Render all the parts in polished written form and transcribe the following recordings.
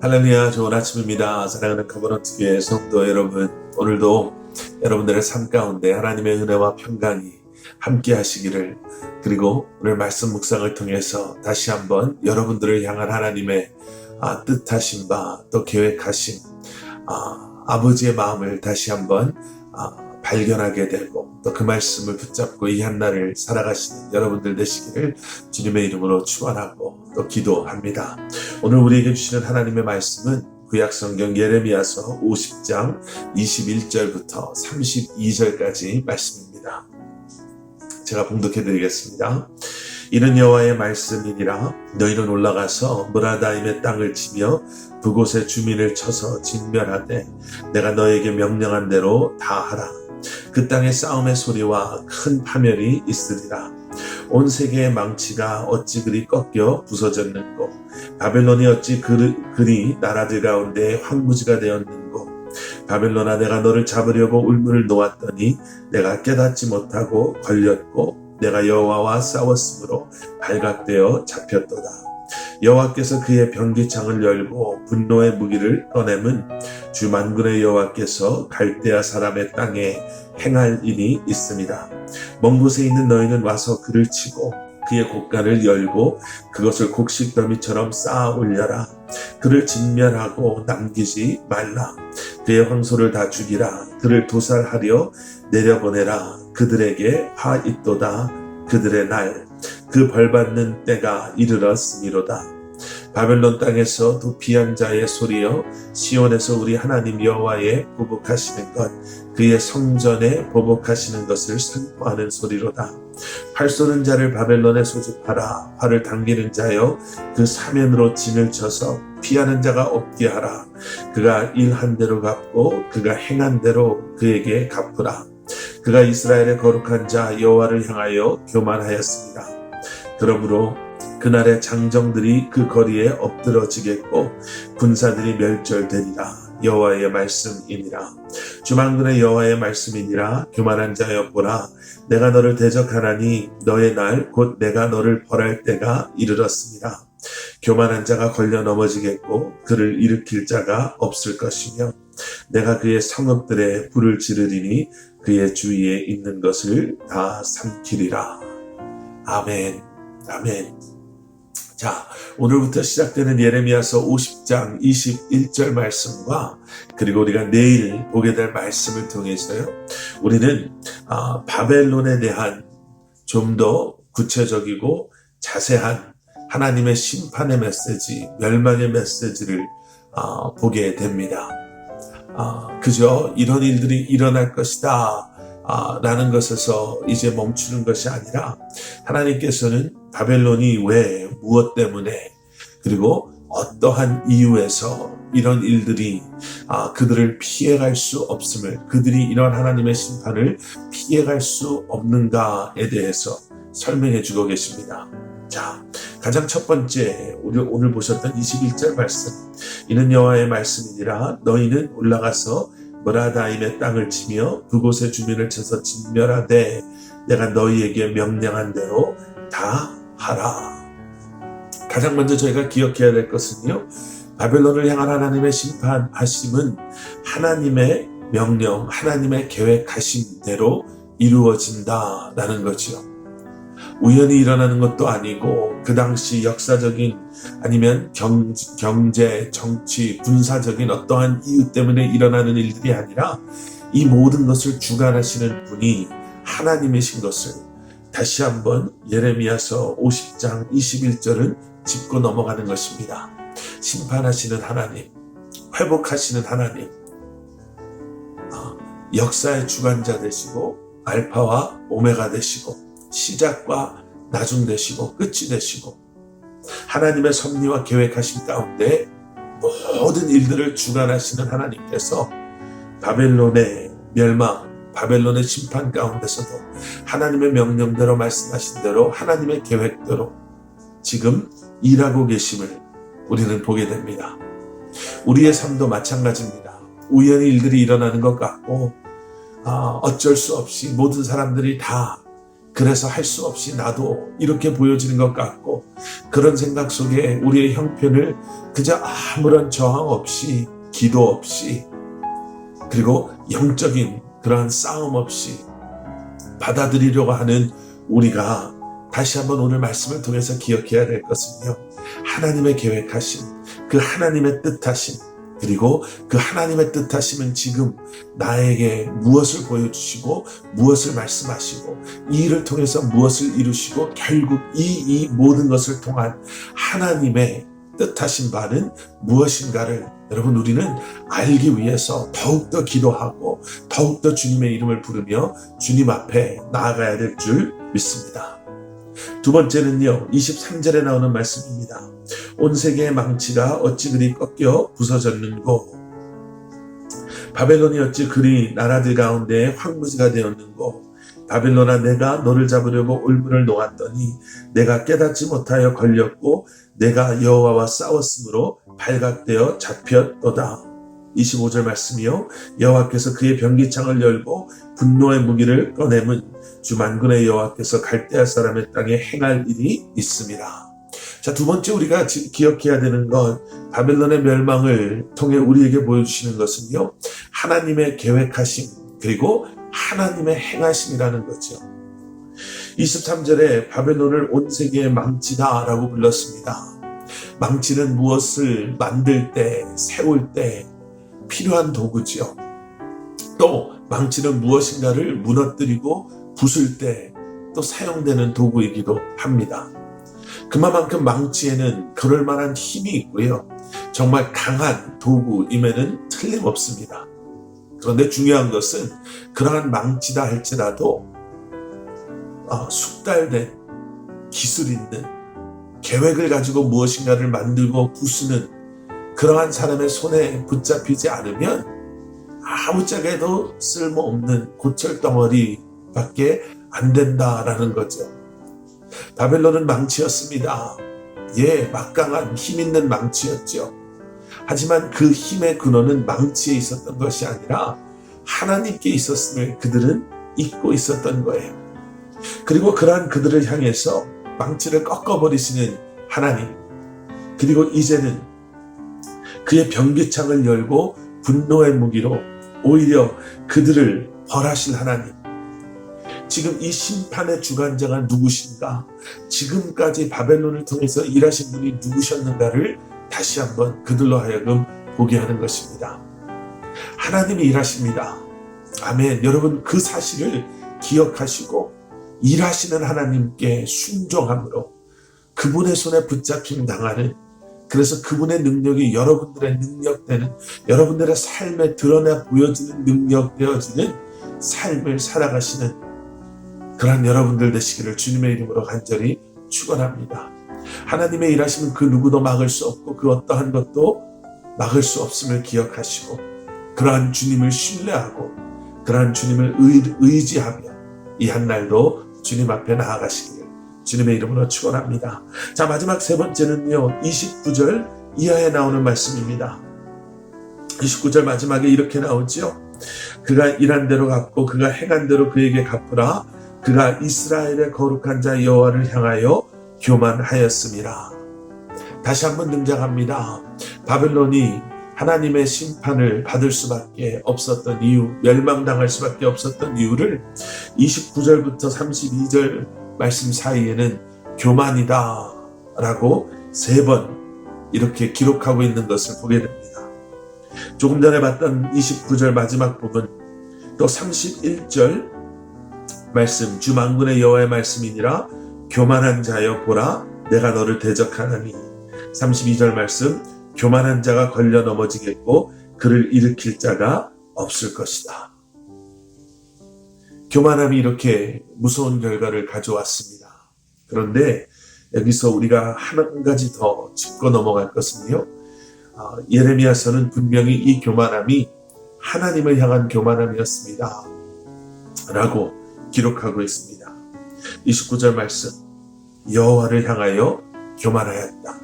할렐루야, 좋은 아침입니다. 사랑하는 커버넌트 교회 성도 여러분, 오늘도 여러분들의 삶 가운데 하나님의 은혜와 평강이 함께 하시기를, 그리고 오늘 말씀 묵상을 통해서 다시 한번 여러분들을 향한 하나님의 뜻하신 바, 또 계획하신 아버지의 마음을 다시 한번 발견하게 되고, 또 그 말씀을 붙잡고 이 한날을 살아가시는 여러분들 되시기를 주님의 이름으로 축원하고 또 기도합니다. 오늘 우리에게 주시는 하나님의 말씀은 구약성경 예레미야서 50장 21절부터 32절까지 말씀입니다. 제가 봉독해 드리겠습니다. 이는 여호와의 말씀이니라. 너희는 올라가서 무라다임의 땅을 치며 그곳의 주민을 쳐서 진멸하되 내가 너에게 명령한 대로 다 하라. 그 땅에 싸움의 소리와 큰 파멸이 있으리라. 온 세계의 망치가 어찌 그리 꺾여 부서졌는고, 바벨론이 어찌 그리 나라들 가운데 황무지가 되었는고. 바벨론아, 내가 너를 잡으려고 울문을 놓았더니 내가 깨닫지 못하고 걸렸고, 내가 여호와와 싸웠으므로 발각되어 잡혔도다. 여호와께서 그의 변기창을 열고 분노의 무기를 꺼내면 주 만군의 여호와께서 갈대아 사람의 땅에 행할 일이 있습니다. 먼 곳에 있는 너희는 와서 그를 치고 그의 곳간을 열고 그것을 곡식 더미처럼 쌓아 올려라. 그를 진멸하고 남기지 말라. 그의 황소를 다 죽이라. 그를 도살하려 내려보내라. 그들에게 화 있도다. 그들의 날, 그 벌받는 때가 이르렀으미로다. 바벨론 땅에서 도피한 자의 소리여, 시온에서 우리 하나님 여호와의 보복하시는 것, 그의 성전에 보복하시는 것을 선포하는 소리로다. 활 쏘는 자를 바벨론에 소집하라. 활을 당기는 자여, 그 사면으로 진을 쳐서 피하는 자가 없게 하라. 그가 일한 대로 갚고 그가 행한 대로 그에게 갚으라. 그가 이스라엘의 거룩한 자 여호와를 향하여 교만하였습니다. 그러므로 그날의 장정들이 그 거리에 엎드러지겠고 군사들이 멸절되리라. 여호와의 말씀이니라. 주만군의 여호와의 말씀이니라. 교만한 자여 보라, 내가 너를 대적하나니 너의 날 곧 내가 너를 벌할 때가 이르렀습니다. 교만한 자가 걸려 넘어지겠고 그를 일으킬 자가 없을 것이며, 내가 그의 성읍들에 불을 지르리니 그의 주위에 있는 것을 다 삼키리라. 아멘. 아멘. 자, 오늘부터 시작되는 예레미야서 50장 21절 말씀과, 그리고 우리가 내일 보게 될 말씀을 통해서요, 우리는 바벨론에 대한 좀 더 구체적이고 자세한 하나님의 심판의 메시지, 멸망의 메시지를 보게 됩니다. 그저 이런 일들이 일어날 것이다 라는 것에서 이제 멈추는 것이 아니라, 하나님께서는 바벨론이 왜, 무엇 때문에, 그리고 어떠한 이유에서 이런 일들이 그들을 피해갈 수 없음을, 그들이 이런 하나님의 심판을 피해갈 수 없는가에 대해서 설명해 주고 계십니다. 자, 가장 첫 번째, 우리 오늘 보셨던 21절 말씀. 이는 여호와의 말씀이니라. 너희는 올라가서 무라다임의 땅을 치며 그곳의 주민을 쳐서 진멸하되 내가 너희에게 명령한 대로 다 하라. 가장 먼저 저희가 기억해야 될 것은요, 바벨론을 향한 하나님의 심판하심은 하나님의 명령, 하나님의 계획하신 대로 이루어진다라는 거죠. 우연히 일어나는 것도 아니고, 그 당시 역사적인 아니면 경제, 정치, 군사적인 어떠한 이유 때문에 일어나는 일들이 아니라, 이 모든 것을 주관하시는 분이 하나님이신 것을 다시 한번 예레미야서 50장 21절은 짚고 넘어가는 것입니다. 심판하시는 하나님, 회복하시는 하나님, 역사의 주관자 되시고 알파와 오메가 되시고 시작과 나중 되시고 끝이 되시고, 하나님의 섭리와 계획하신 가운데 모든 일들을 주관하시는 하나님께서 바벨론의 멸망, 바벨론의 심판 가운데서도 하나님의 명령대로, 말씀하신 대로, 하나님의 계획대로 지금 일하고 계심을 우리는 보게 됩니다. 우리의 삶도 마찬가지입니다. 우연히 일들이 일어나는 것 같고 어쩔 수 없이 모든 사람들이 다 그래서 할 수 없이 나도 이렇게 보여지는 것 같고, 그런 생각 속에 우리의 형편을 그저 아무런 저항 없이, 기도 없이, 그리고 영적인 그러한 싸움 없이 받아들이려고 하는 우리가 다시 한번 오늘 말씀을 통해서 기억해야 될 것은요, 하나님의 계획하심, 그 하나님의 뜻하심, 그리고 그 하나님의 뜻하심은 지금 나에게 무엇을 보여주시고 무엇을 말씀하시고 이 일을 통해서 무엇을 이루시고 결국 이 모든 것을 통한 하나님의 뜻하신 바는 무엇인가를 여러분 우리는 알기 위해서 더욱더 기도하고 더욱더 주님의 이름을 부르며 주님 앞에 나아가야 될 줄 믿습니다. 두 번째는요, 23절에 나오는 말씀입니다. 온 세계의 망치가 어찌 그리 꺾여 부서졌는고, 바벨론이 어찌 그리 나라들 가운데 황무지가 되었는고, 바벨론아 내가 너를 잡으려고 울분을 놓았더니 내가 깨닫지 못하여 걸렸고 내가 여호와와 싸웠으므로 발각되어 잡혔도다. 25절 말씀이요, 여호와께서 그의 변기창을 열고 분노의 무기를 꺼내면 주 만군의 여호와께서 갈대아 사람의 땅에 행할 일이 있습니다. 자, 두 번째 우리가 기억해야 되는 건 바벨론의 멸망을 통해 우리에게 보여주시는 것은요, 하나님의 계획하심 그리고 하나님의 행하심이라는 거죠. 23절에 바벨론을 온 세계의 망치다 라고 불렀습니다. 망치는 무엇을 만들 때, 세울 때 필요한 도구지요. 또 망치는 무엇인가를 무너뜨리고 부술 때 또 사용되는 도구이기도 합니다. 그만큼 망치에는 그럴 만한 힘이 있고요, 정말 강한 도구임에는 틀림없습니다. 그런데 중요한 것은 그러한 망치다 할지라도 숙달된 기술 있는 계획을 가지고 무엇인가를 만들고 부수는 그러한 사람의 손에 붙잡히지 않으면 아무짝에도 쓸모없는 고철덩어리밖에 안 된다라는 거죠. 바벨론은 망치였습니다. 막강한 힘 있는 망치였죠. 하지만 그 힘의 근원은 망치에 있었던 것이 아니라 하나님께 있었음을 그들은 잊고 있었던 거예요. 그리고 그러한 그들을 향해서 망치를 꺾어버리시는 하나님, 그리고 이제는 그의 변기창을 열고 분노의 무기로 오히려 그들을 벌하실 하나님, 지금 이 심판의 주관자가 누구신가, 지금까지 바벨론을 통해서 일하신 분이 누구셨는가를 다시 한번 그들로 하여금 보게 하는 것입니다. 하나님이 일하십니다. 아멘. 여러분 그 사실을 기억하시고 일하시는 하나님께 순종함으로 그분의 손에 붙잡힘 당하는, 그래서 그분의 능력이 여러분들의 능력되는, 여러분들의 삶에 드러나 보여지는 능력 되어지는 삶을 살아가시는 그런 여러분들 되시기를 주님의 이름으로 간절히 축원합니다. 하나님의 일하심은 그 누구도 막을 수 없고 그 어떠한 것도 막을 수 없음을 기억하시고 그러한 주님을 신뢰하고 그러한 주님을 의지하며 이 한날도 주님 앞에 나아가시기를 주님의 이름으로 축원합니다. 자, 마지막 세 번째는요, 29절 이하에 나오는 말씀입니다. 29절 마지막에 이렇게 나오죠. 그가 일한 대로 갚고 그가 행한 대로 그에게 갚으라. 그가 이스라엘의 거룩한 자 여호와를 향하여 교만하였습니다. 다시 한번 등장합니다. 바벨론이 하나님의 심판을 받을 수밖에 없었던 이유, 멸망당할 수밖에 없었던 이유를 29절부터 32절 말씀 사이에는 교만이다 라고 3번 이렇게 기록하고 있는 것을 보게 됩니다. 조금 전에 봤던 29절 마지막 부분, 또 31절 말씀, 주 만군의 여호와의 말씀이니라 교만한 자여 보라 내가 너를 대적하나니. 32절 말씀, 교만한 자가 걸려 넘어지겠고 그를 일으킬 자가 없을 것이다. 교만함이 이렇게 무서운 결과를 가져왔습니다. 그런데 여기서 우리가 한 가지 더 짚고 넘어갈 것은요, 예레미야서는 분명히 이 교만함이 하나님을 향한 교만함이었습니다 라고 기록하고 있습니다. 29절 말씀, 여호와를 향하여 교만하였다.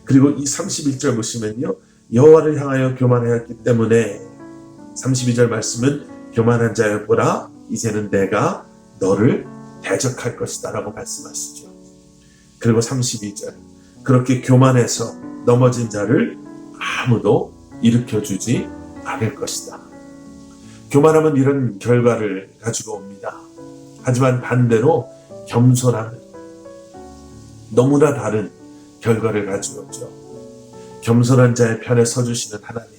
그리고 이 31절 보시면요, 여호와를 향하여 교만하였기 때문에 32절 말씀은 교만한 자여 보라 이제는 내가 너를 대적할 것이다 라고 말씀하시죠. 그리고 32절, 그렇게 교만해서 넘어진 자를 아무도 일으켜주지 않을 것이다. 교만하면 이런 결과를 가지고 옵니다. 하지만 반대로 겸손함은 너무나 다른 결과를 가지고 오죠. 겸손한 자의 편에 서주시는 하나님,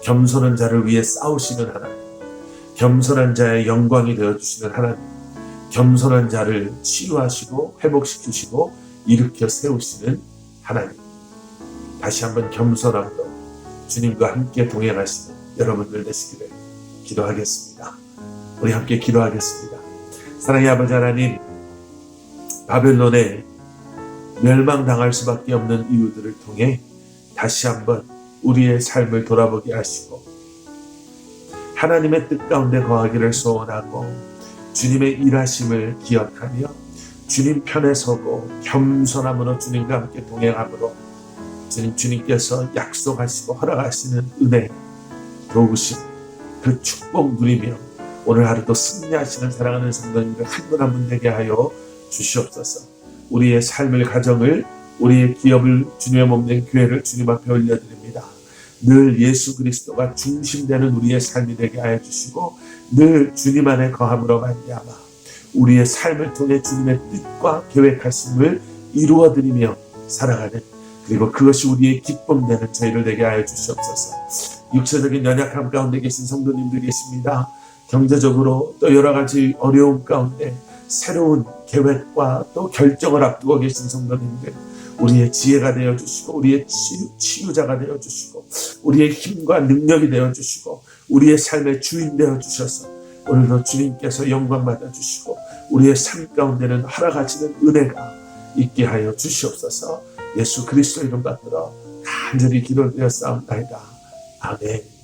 겸손한 자를 위해 싸우시는 하나님, 겸손한 자의 영광이 되어주시는 하나님, 겸손한 자를 치유하시고 회복시키시고 일으켜 세우시는 하나님. 다시 한번 겸손함으로 주님과 함께 동행하시는 여러분들 되시기를 기도하겠습니다. 우리 함께 기도하겠습니다. 사랑의 아버지 하나님, 바벨론에 멸망당할 수밖에 없는 이유들을 통해 다시 한번 우리의 삶을 돌아보게 하시고 하나님의 뜻 가운데 거하기를 소원하고 주님의 일하심을 기억하며 주님 편에 서고 겸손함으로 주님과 함께 동행함으로 주님께서 약속하시고 허락하시는 은혜, 도우심, 그 축복 누리며 오늘 하루도 승리하시는 사랑하는 성도님들 한 분 한 분 되게 하여 주시옵소서. 우리의 삶을, 가정을, 우리의 기업을, 주님의 몸된 교회를 주님 앞에 올려드립니다. 늘 예수 그리스도가 중심되는 우리의 삶이 되게 하여 주시고 늘 주님 안에 거함으로 말미암아 우리의 삶을 통해 주님의 뜻과 계획하심을 이루어드리며 살아가는, 그리고 그것이 우리의 기쁨 되는 저희를 되게 하여 주시옵소서. 육체적인 연약함 가운데 계신 성도님들 계십니다. 경제적으로 또 여러 가지 어려움 가운데 새로운 계획과 또 결정을 앞두고 계신 성도님들, 우리의 지혜가 되어주시고 우리의 치유자가 되어주시고 우리의 힘과 능력이 되어주시고 우리의 삶의 주인 되어주셔서 오늘도 주님께서 영광 받아주시고 우리의 삶 가운데는 허락하시는 은혜가 있게 하여 주시옵소서. 예수 그리스도 이름 받들어 간절히 기도드렸사옵나이다. 아멘.